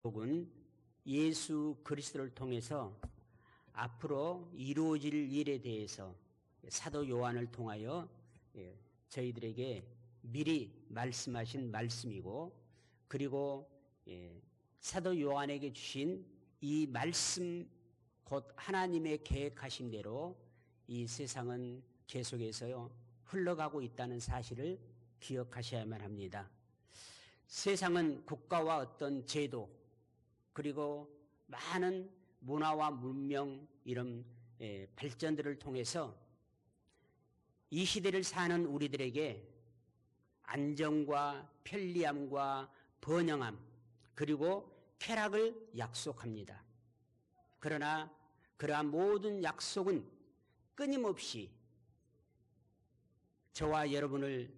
복은 예수 그리스도를 통해서 앞으로 이루어질 일에 대해서 사도 요한을 통하여 저희들에게 미리 말씀하신 말씀이고, 그리고 사도 요한에게 주신 이 말씀, 곧 하나님의 계획하신 대로 이 세상은 계속해서 흘러가고 있다는 사실을 기억하셔야만 합니다. 세상은 국가와 어떤 제도, 그리고 많은 문화와 문명, 이런 발전들을 통해서 이 시대를 사는 우리들에게 안정과 편리함과 번영함, 그리고 쾌락을 약속합니다. 그러나 그러한 모든 약속은 끊임없이 저와 여러분을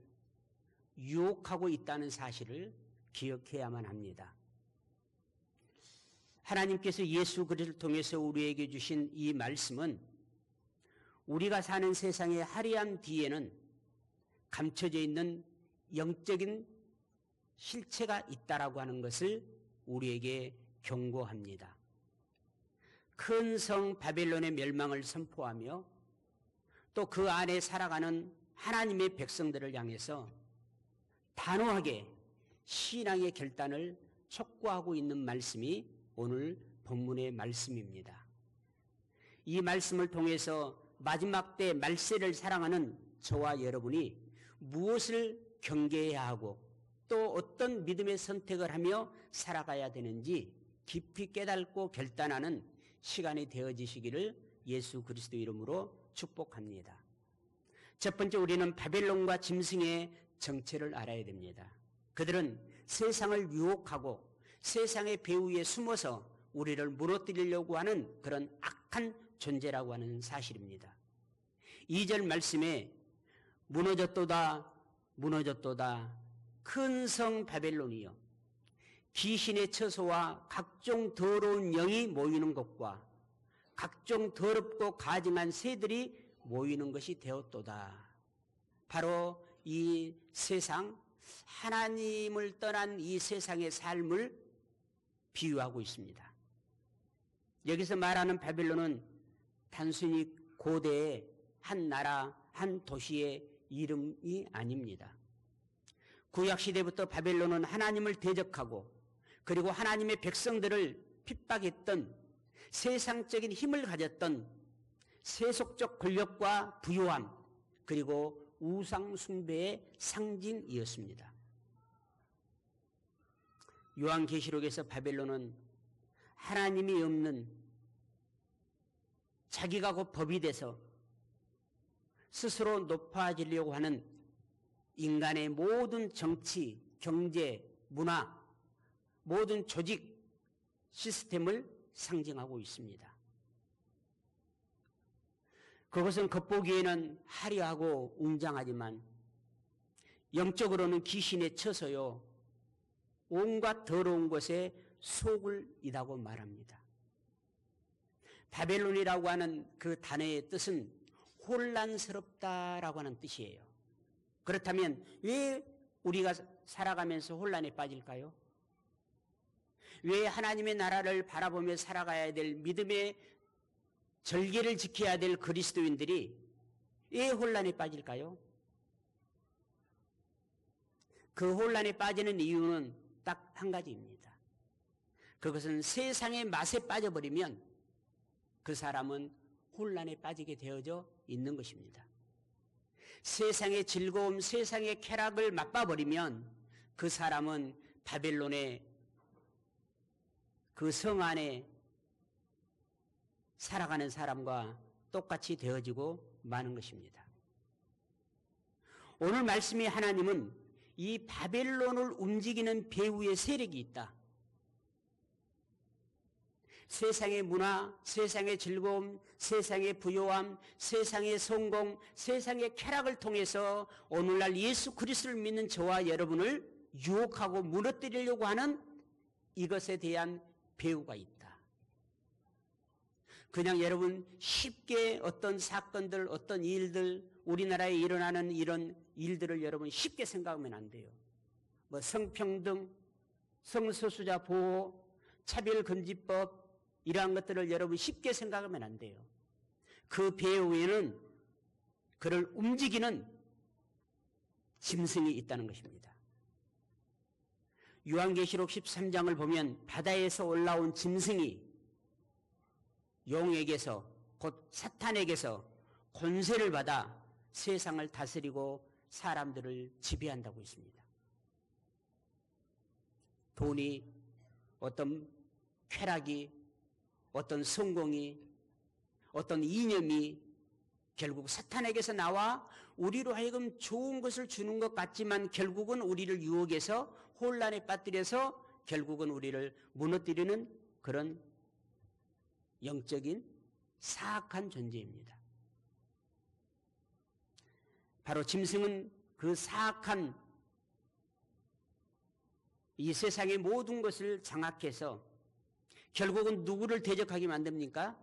유혹하고 있다는 사실을 기억해야만 합니다. 하나님께서 예수 그리스도를 통해서 우리에게 주신 이 말씀은 우리가 사는 세상의 화려함 뒤에는 감춰져 있는 영적인 실체가 있다라고 하는 것을 우리에게 경고합니다. 큰 성 바벨론의 멸망을 선포하며 또 그 안에 살아가는 하나님의 백성들을 향해서 단호하게 신앙의 결단을 촉구하고 있는 말씀이 오늘 본문의 말씀입니다. 이 말씀을 통해서 마지막 때 말세를 사랑하는 저와 여러분이 무엇을 경계해야 하고 또 어떤 믿음의 선택을 하며 살아가야 되는지 깊이 깨닫고 결단하는 시간이 되어지시기를 예수 그리스도 이름으로 축복합니다. 첫 번째, 우리는 바벨론과 짐승의 정체를 알아야 됩니다. 그들은 세상을 유혹하고 세상의 배후에 숨어서 우리를 무너뜨리려고 하는 그런 악한 존재라고 하는 사실입니다. 2절 말씀에 무너졌도다 무너졌도다 큰 성 바벨론이여, 귀신의 처소와 각종 더러운 영이 모이는 곳과 각종 더럽고 가증한 새들이 모이는 것이 되었도다. 바로 이 세상, 하나님을 떠난 이 세상의 삶을 비유하고 있습니다. 여기서 말하는 바벨론은 단순히 고대의 한 나라, 한 도시의 이름이 아닙니다. 구약시대부터 바벨론은 하나님을 대적하고 그리고 하나님의 백성들을 핍박했던, 세상적인 힘을 가졌던 세속적 권력과 부요함, 그리고 우상 숭배의 상징이었습니다. 요한계시록에서 바벨론은 하나님이 없는, 자기가 곧 법이 돼서 스스로 높아지려고 하는 인간의 모든 정치, 경제, 문화, 모든 조직 시스템을 상징하고 있습니다. 그것은 겉보기에는 화려하고 웅장하지만 영적으로는 귀신의 처소요, 온갖 더러운 것에 속을 이다고 말합니다. 바벨론이라고 하는 그 단어의 뜻은 혼란스럽다라고 하는 뜻이에요. 그렇다면 왜 우리가 살아가면서 혼란에 빠질까요? 왜 하나님의 나라를 바라보며 살아가야 될, 믿음의 절개를 지켜야 될 그리스도인들이 왜 혼란에 빠질까요? 그 혼란에 빠지는 이유는 딱 한 가지입니다. 그것은 세상의 맛에 빠져버리면 그 사람은 혼란에 빠지게 되어져 있는 것입니다. 세상의 즐거움, 세상의 쾌락을 맛봐버리면 그 사람은 바벨론의 그 성 안에 살아가는 사람과 똑같이 되어지고 마는 것입니다. 오늘 말씀이 하나님은 이 바벨론을 움직이는 배후의 세력이 있다. 세상의 문화, 세상의 즐거움, 세상의 부요함, 세상의 성공, 세상의 쾌락을 통해서 오늘날 예수 그리스도를 믿는 저와 여러분을 유혹하고 무너뜨리려고 하는 이것에 대한 배후가 있다. 그냥 여러분 쉽게 어떤 사건들, 어떤 일들, 우리나라에 일어나는 이런 일들을 여러분 쉽게 생각하면 안 돼요. 뭐 성평등, 성소수자 보호, 차별금지법 이러한 것들을 여러분 쉽게 생각하면 안 돼요. 그 배후에는 그를 움직이는 짐승이 있다는 것입니다. 요한계시록 13장을 보면 바다에서 올라온 짐승이 용에게서 곧 사탄에게서 권세를 받아 세상을 다스리고 사람들을 지배한다고 했습니다. 돈이, 어떤 쾌락이, 어떤 성공이, 어떤 이념이 결국 사탄에게서 나와 우리로 하여금 좋은 것을 주는 것 같지만 결국은 우리를 유혹해서 혼란에 빠뜨려서 결국은 우리를 무너뜨리는 그런 영적인 사악한 존재입니다. 바로 짐승은 그 사악한 이 세상의 모든 것을 장악해서 결국은 누구를 대적하게 만듭니까?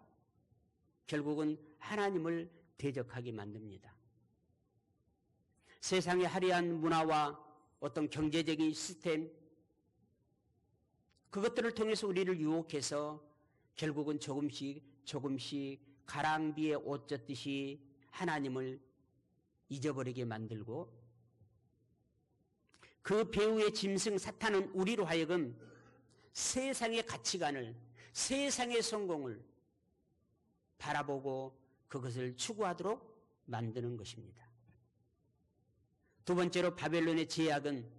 결국은 하나님을 대적하게 만듭니다. 세상의 화려한 문화와 어떤 경제적인 시스템, 그것들을 통해서 우리를 유혹해서 결국은 조금씩 가랑비에 옷 젖듯이 하나님을 잊어버리게 만들고, 그 배후의 짐승 사탄은 우리로 하여금 세상의 가치관을, 세상의 성공을 바라보고 그것을 추구하도록 만드는 것입니다. 두 번째로 바벨론의 제약은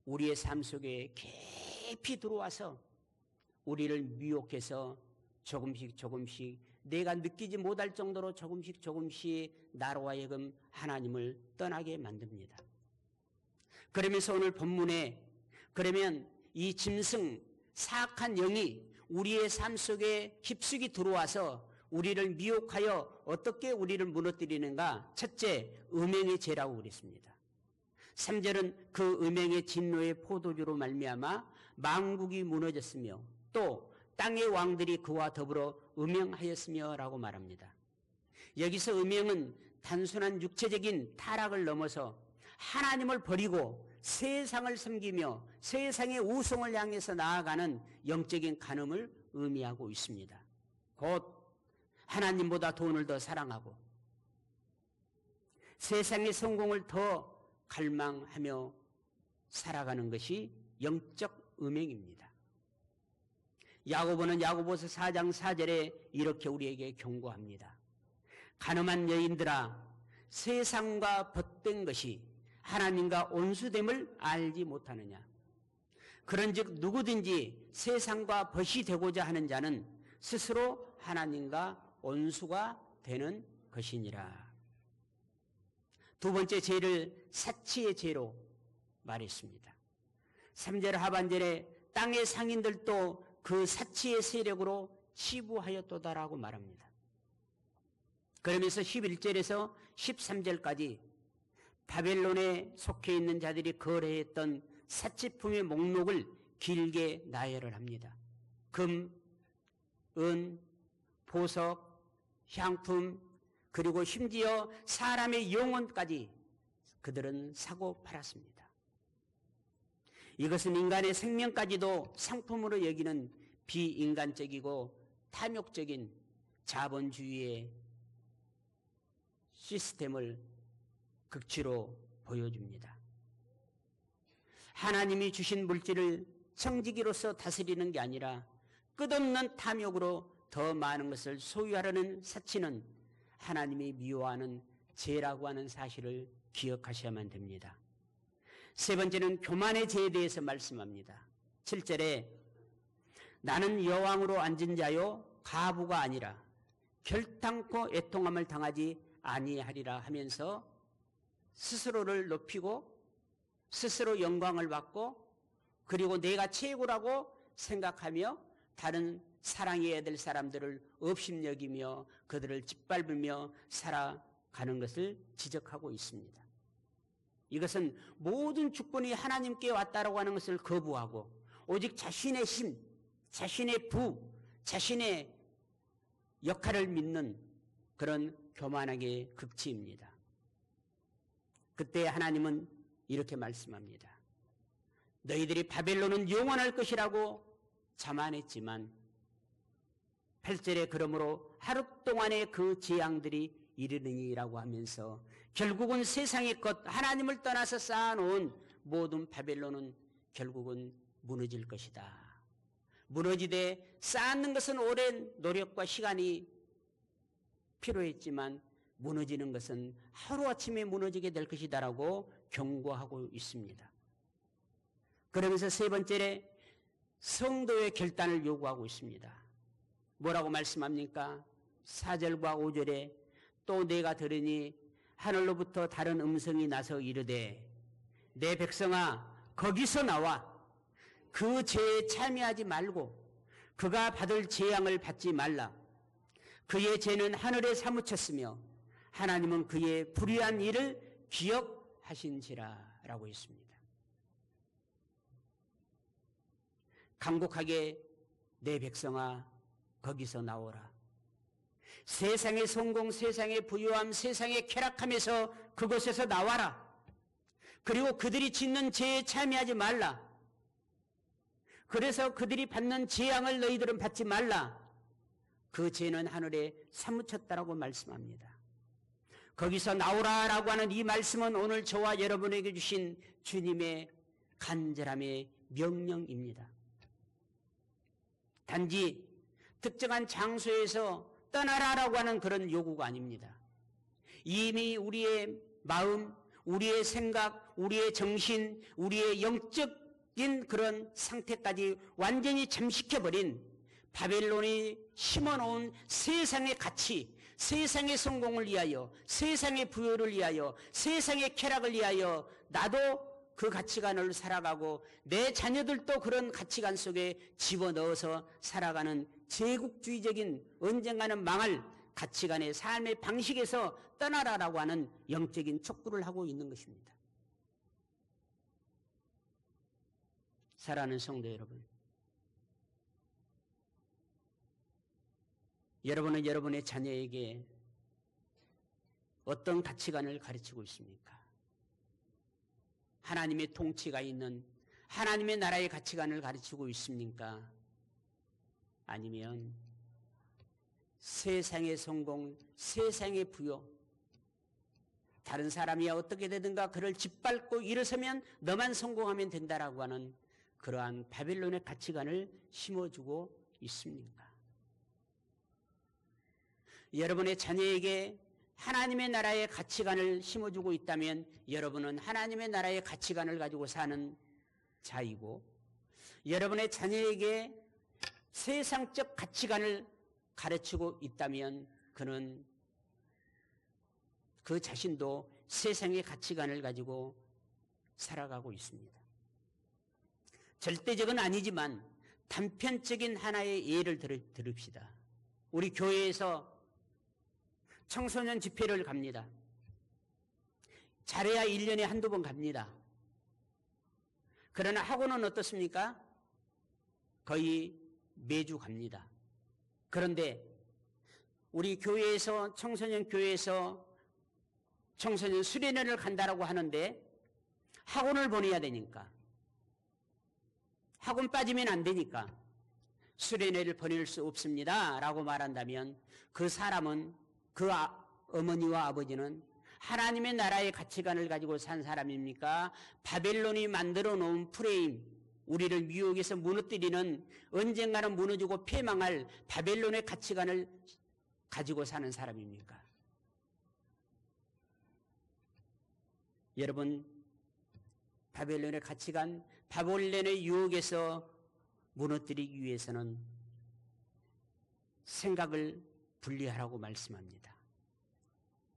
우리의 삶 속에 깊이 들어와서 우리를 미혹해서 조금씩 내가 느끼지 못할 정도로 조금씩 나로 하여금 하나님을 떠나게 만듭니다. 그러면서 오늘 본문에 그러면 이 짐승 사악한 영이 우리의 삶 속에 깊숙이 들어와서 우리를 미혹하여 어떻게 우리를 무너뜨리는가? 첫째, 음행의 죄라고 그랬습니다. 3절은 그 음행의 진노의 포도주로 말미암아 만국이 무너졌으며 또 땅의 왕들이 그와 더불어 음행하였으며 라고 말합니다. 여기서 음행은 단순한 육체적인 타락을 넘어서 하나님을 버리고 세상을 섬기며 세상의 우상을 향해서 나아가는 영적인 간음을 의미하고 있습니다. 곧 하나님보다 돈을 더 사랑하고 세상의 성공을 더 갈망하며 살아가는 것이 영적 음행입니다. 야고보는 야고보서 4장 4절에 이렇게 우리에게 경고합니다. 간음한 여인들아, 세상과 벗된 것이 하나님과 온수됨을 알지 못하느냐. 그런즉 누구든지 세상과 벗이 되고자 하는 자는 스스로 하나님과 온수가 되는 것이니라. 두 번째 죄를 사치의 죄로 말했습니다. 3절 하반절에 땅의 상인들도 그 사치의 세력으로 치부하였도다라고 말합니다. 그러면서 11절에서 13절까지 바벨론에 속해 있는 자들이 거래했던 사치품의 목록을 길게 나열을 합니다. 금, 은, 보석, 향품, 그리고 심지어 사람의 영혼까지 그들은 사고 팔았습니다. 이것은 인간의 생명까지도 상품으로 여기는 비인간적이고 탐욕적인 자본주의의 시스템을 극치로 보여줍니다. 하나님이 주신 물질을 청지기로서 다스리는 게 아니라 끝없는 탐욕으로 더 많은 것을 소유하려는 사치는 하나님이 미워하는 죄라고 하는 사실을 기억하셔야만 됩니다. 세 번째는 교만의 죄에 대해서 말씀합니다. 7절에 나는 여왕으로 앉은 자요 가부가 아니라 결탄코 애통함을 당하지 아니하리라 하면서 스스로를 높이고 스스로 영광을 받고 그리고 내가 최고라고 생각하며 다른 사랑해야 될 사람들을 업신여기며 그들을 짓밟으며 살아가는 것을 지적하고 있습니다. 이것은 모든 주권이 하나님께 왔다라고 하는 것을 거부하고 오직 자신의 힘, 자신의 부, 자신의 역할을 믿는 그런 교만하게 극치입니다. 그때 하나님은 이렇게 말씀합니다. 너희들이 바벨론은 영원할 것이라고 자만했지만 8절에 그러므로 하루 동안에 그 재앙들이 이르느니라고 하면서 결국은 세상의 것 하나님을 떠나서 쌓아놓은 모든 바벨론은 결국은 무너질 것이다. 무너지되 쌓는 것은 오랜 노력과 시간이 필요했지만 무너지는 것은 하루아침에 무너지게 될 것이다라고 경고하고 있습니다. 그러면서 세 번째에 성도의 결단을 요구하고 있습니다. 뭐라고 말씀합니까? 4절과 5절에 또 내가 들으니 하늘로부터 다른 음성이 나서 이르되 내 백성아 거기서 나와 그 죄에 참여하지 말고 그가 받을 재앙을 받지 말라. 그의 죄는 하늘에 사무쳤으며 하나님은 그의 불의한 일을 기억하신지라 라고 했습니다. 간곡하게 내 백성아 거기서 나오라. 세상의 성공, 세상의 부유함, 세상의 쾌락함에서 그곳에서 나와라. 그리고 그들이 짓는 죄에 참여하지 말라. 그래서 그들이 받는 재앙을 너희들은 받지 말라. 그 죄는 하늘에 사무쳤다라고 말씀합니다. 거기서 나오라라고 하는 이 말씀은 오늘 저와 여러분에게 주신 주님의 간절함의 명령입니다. 단지 특정한 장소에서 떠나라라고 하는 그런 요구가 아닙니다. 이미 우리의 마음, 우리의 생각, 우리의 정신, 우리의 영적인 그런 상태까지 완전히 잠식해버린 바벨론이 심어놓은 세상의 가치, 세상의 성공을 위하여, 세상의 부여를 위하여, 세상의 쾌락을 위하여 나도 그 가치관을 살아가고 내 자녀들도 그런 가치관 속에 집어넣어서 살아가는 제국주의적인 언젠가는 망할 가치관의 삶의 방식에서 떠나라라고 하는 영적인 촉구를 하고 있는 것입니다. 사랑하는 성도 여러분, 여러분은 여러분의 자녀에게 어떤 가치관을 가르치고 있습니까? 하나님의 통치가 있는 하나님의 나라의 가치관을 가르치고 있습니까? 아니면 세상의 성공, 세상의 부여, 다른 사람이 어떻게 되든가 그를 짓밟고 일어서면 너만 성공하면 된다라고 하는 그러한 바벨론의 가치관을 심어주고 있습니까? 여러분의 자녀에게 하나님의 나라의 가치관을 심어주고 있다면 여러분은 하나님의 나라의 가치관을 가지고 사는 자이고, 여러분의 자녀에게 세상적 가치관을 가르치고 있다면 그는 그 자신도 세상의 가치관을 가지고 살아가고 있습니다. 절대적은 아니지만 단편적인 하나의 예를 들읍시다. 우리 교회에서 청소년 집회를 갑니다. 잘해야 1년에 한두 번 갑니다. 그러나 학원은 어떻습니까? 거의 매주 갑니다. 그런데 우리 교회에서 청소년 교회에서 청소년 수련회를 간다라고 하는데 학원을 보내야 되니까, 학원 빠지면 안 되니까 수련회를 보낼 수 없습니다 라고 말한다면 그 사람은, 그 어머니와 아버지는 하나님의 나라의 가치관을 가지고 산 사람입니까? 바벨론이 만들어 놓은 프레임, 우리를 미혹에서 무너뜨리는, 언젠가는 무너지고 폐망할 바벨론의 가치관을 가지고 사는 사람입니까? 여러분, 바벨론의 가치관, 바벨론의 유혹에서 무너뜨리기 위해서는 생각을 분리하라고 말씀합니다.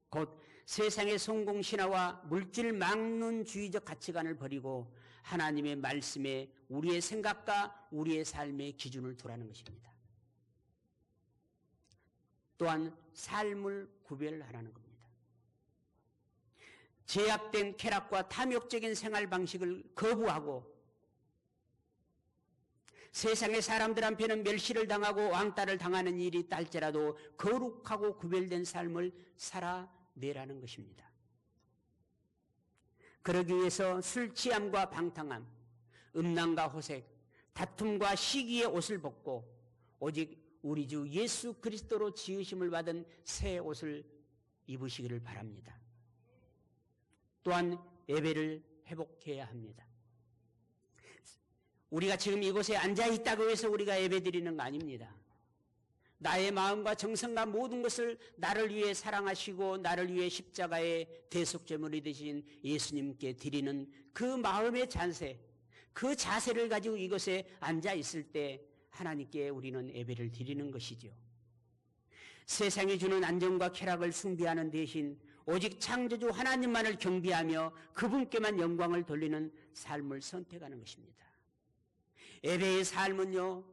곧 세상의 성공신화와 물질 막론주의적 가치관을 버리고 하나님의 말씀에 우리의 생각과 우리의 삶의 기준을 두라는 것입니다. 또한 삶을 구별하라는 겁니다. 제약된 쾌락과 탐욕적인 생활 방식을 거부하고 세상의 사람들 앞에는 멸시를 당하고 왕따를 당하는 일이 있다 할지라도 거룩하고 구별된 삶을 살아내라는 것입니다. 그러기 위해서 술 취함과 방탕함, 음란과 호색, 다툼과 시기의 옷을 벗고 오직 우리 주 예수 그리스도로 지으심을 받은 새 옷을 입으시기를 바랍니다. 또한 예배를 회복해야 합니다. 우리가 지금 이곳에 앉아있다고 해서 우리가 예배드리는 거 아닙니다. 나의 마음과 정성과 모든 것을 나를 위해 사랑하시고 나를 위해 십자가의 대속제물이 되신 예수님께 드리는 그 마음의 자세, 그 자세를 가지고 이곳에 앉아있을 때 하나님께 우리는 예배를 드리는 것이죠. 세상이 주는 안정과 쾌락을 숭배하는 대신 오직 창조주 하나님만을 경배하며 그분께만 영광을 돌리는 삶을 선택하는 것입니다. 예배의 삶은요,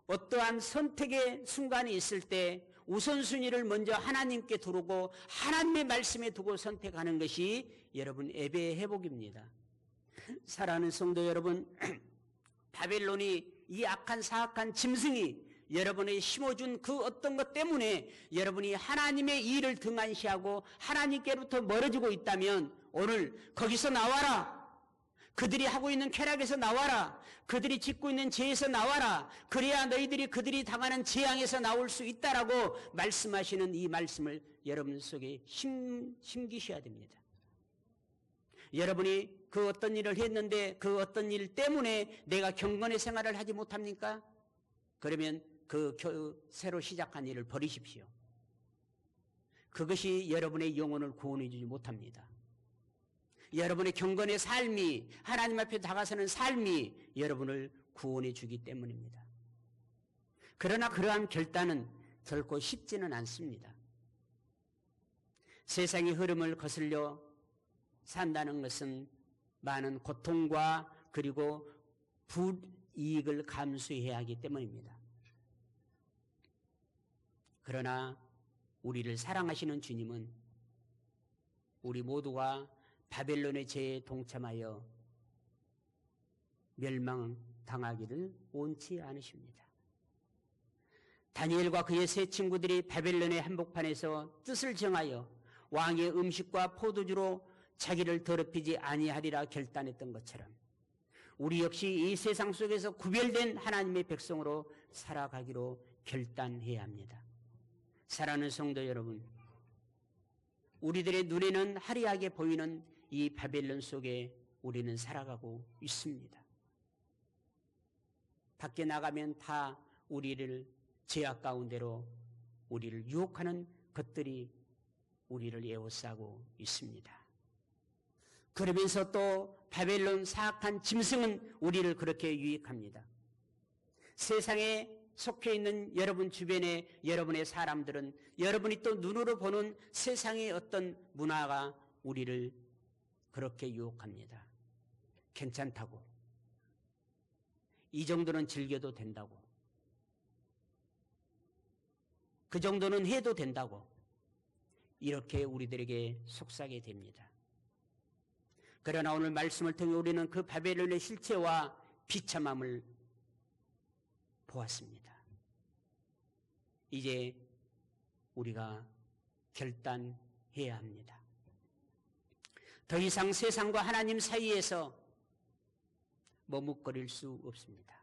어떠한 선택의 순간이 있을 때 우선순위를 먼저 하나님께 두르고 하나님의 말씀에 두고 선택하는 것이 여러분 예배의 회복입니다. 사랑하는 성도 여러분, 바벨론이 이 악한 사악한 짐승이 여러분이 심어준 그 어떤 것 때문에 여러분이 하나님의 일을 등한시하고 하나님께로부터 멀어지고 있다면 오늘 거기서 나와라. 그들이 하고 있는 쾌락에서 나와라. 그들이 짓고 있는 죄에서 나와라. 그래야 너희들이 그들이 당하는 재앙에서 나올 수 있다라고 말씀하시는 이 말씀을 여러분 속에 심기셔야 됩니다. 여러분이 그 어떤 일을 했는데 그 어떤 일 때문에 내가 경건의 생활을 하지 못합니까? 그러면 그 새로 시작한 일을 버리십시오. 그것이 여러분의 영혼을 구원해 주지 못합니다. 여러분의 경건의 삶이 하나님 앞에 다가서는 삶이 여러분을 구원해 주기 때문입니다. 그러나 그러한 결단은 결코 쉽지는 않습니다. 세상의 흐름을 거슬려 산다는 것은 많은 고통과 그리고 불이익을 감수해야 하기 때문입니다. 그러나 우리를 사랑하시는 주님은 우리 모두가 바벨론의 죄에 동참하여 멸망당하기를 원치 않으십니다. 다니엘과 그의 세 친구들이 바벨론의 한복판에서 뜻을 정하여 왕의 음식과 포도주로 자기를 더럽히지 아니하리라 결단했던 것처럼 우리 역시 이 세상 속에서 구별된 하나님의 백성으로 살아가기로 결단해야 합니다. 사랑하는 성도 여러분, 우리들의 눈에는 화려하게 보이는 이 바벨론 속에 우리는 살아가고 있습니다. 밖에 나가면 다 우리를 죄악 가운데로 우리를 유혹하는 것들이 우리를 에워싸고 있습니다. 그러면서 또 바벨론 사악한 짐승은 우리를 그렇게 유익합니다. 세상에 속해 있는 여러분 주변에 여러분의 사람들은 여러분이 또 눈으로 보는 세상의 어떤 문화가 우리를 그렇게 유혹합니다. 괜찮다고. 이 정도는 즐겨도 된다고. 그 정도는 해도 된다고. 이렇게 우리들에게 속삭게 됩니다. 그러나 오늘 말씀을 통해 우리는 그 바벨론의 실체와 비참함을 보았습니다. 이제 우리가 결단해야 합니다. 더 이상 세상과 하나님 사이에서 머뭇거릴 수 없습니다.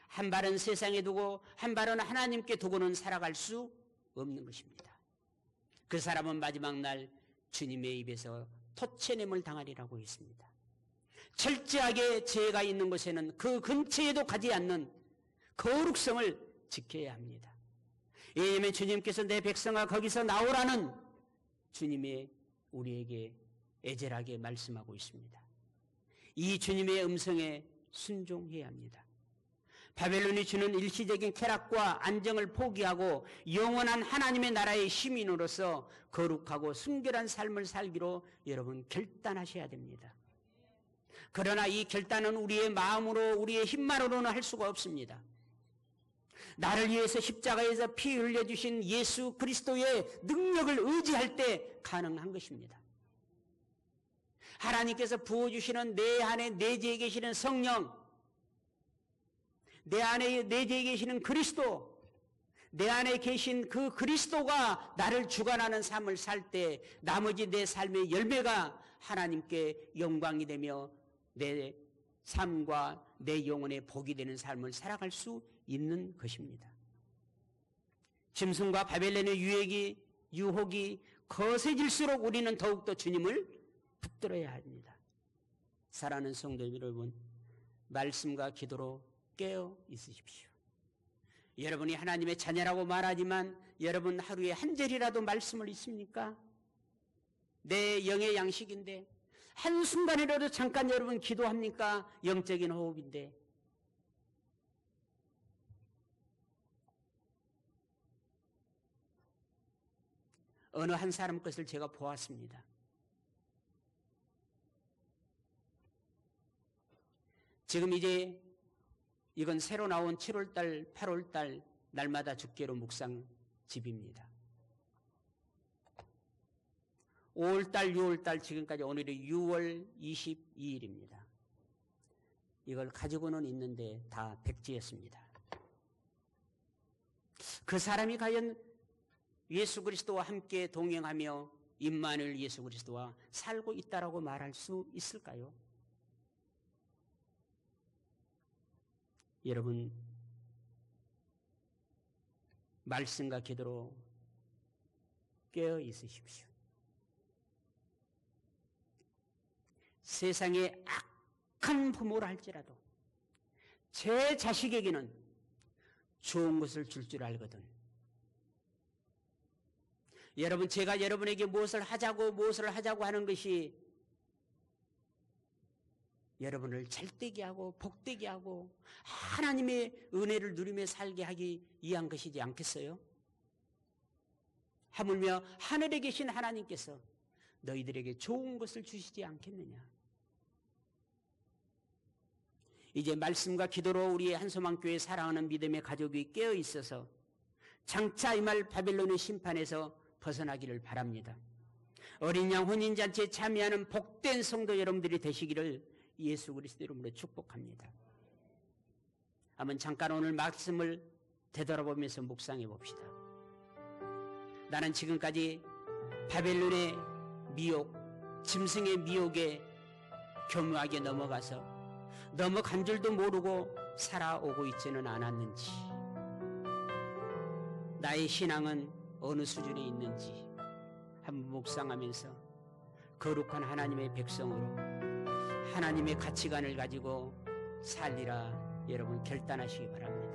한 발은 세상에 두고 한 발은 하나님께 두고는 살아갈 수 없는 것입니다. 그 사람은 마지막 날 주님의 입에서 토채냄을 당하리라고 했습니다. 철저하게 죄가 있는 곳에는 그 근처에도 가지 않는 거룩성을 지켜야 합니다. 왜냐하면 주님께서 내 백성아 거기서 나오라는 주님의 우리에게 애절하게 말씀하고 있습니다. 이 주님의 음성에 순종해야 합니다. 바벨론이 주는 일시적인 쾌락과 안정을 포기하고 영원한 하나님의 나라의 시민으로서 거룩하고 순결한 삶을 살기로 여러분 결단하셔야 됩니다. 그러나 이 결단은 우리의 마음으로 우리의 힘만으로는 할 수가 없습니다. 나를 위해서 십자가에서 피 흘려주신 예수 그리스도의 능력을 의지할 때 가능한 것입니다. 하나님께서 부어주시는 내 안에 내재해 계시는 성령, 내 안에 내재해 계시는 그리스도, 내 안에 계신 그 그리스도가 나를 주관하는 삶을 살 때 나머지 내 삶의 열매가 하나님께 영광이 되며 내 삶과 내 영혼의 복이 되는 삶을 살아갈 수 있는 것입니다. 짐승과 바벨론의 유혹이 거세질수록 우리는 더욱더 주님을 붙들어야 합니다. 사랑하는 성도 여러분, 말씀과 기도로 깨어 있으십시오. 여러분이 하나님의 자녀라고 말하지만 여러분 하루에 한 절이라도 말씀을 읽습니까? 내 영의 양식인데 한순간이라도 잠깐 여러분 기도합니까? 영적인 호흡인데. 어느 한 사람 것을 제가 보았습니다. 지금 이제 이건 새로 나온 7월달, 8월달 날마다 주께로 묵상 집입니다. 5월달, 6월달 지금까지 오늘이 6월 22일입니다. 이걸 가지고는 있는데 다 백지였습니다. 그 사람이 과연 예수 그리스도와 함께 동행하며 임마누엘 예수 그리스도와 살고 있다라고 말할 수 있을까요? 여러분, 말씀과 기도로 깨어 있으십시오. 세상에 악한 부모라 할지라도 제 자식에게는 좋은 것을 줄 줄 알거든. 여러분, 제가 여러분에게 무엇을 하자고 하는 것이 여러분을 잘되게 하고 복되게 하고 하나님의 은혜를 누리며 살게 하기 위한 것이지 않겠어요? 하물며 하늘에 계신 하나님께서 너희들에게 좋은 것을 주시지 않겠느냐? 이제 말씀과 기도로 우리의 한소망교회 사랑하는 믿음의 가족이 깨어 있어서 장차 이 말 바벨론의 심판에서 벗어나기를 바랍니다. 어린 양 혼인잔치에 참여하는 복된 성도 여러분들이 되시기를 예수 그리스도 이름으로 축복합니다. 한번 잠깐 오늘 말씀을 되돌아보면서 묵상해 봅시다. 나는 지금까지 바벨론의 미혹, 짐승의 미혹에 교묘하게 넘어간 줄도 모르고 살아오고 있지는 않았는지, 나의 신앙은 어느 수준에 있는지 한번 묵상하면서 거룩한 하나님의 백성으로 하나님의 가치관을 가지고 살리라 여러분 결단하시기 바랍니다.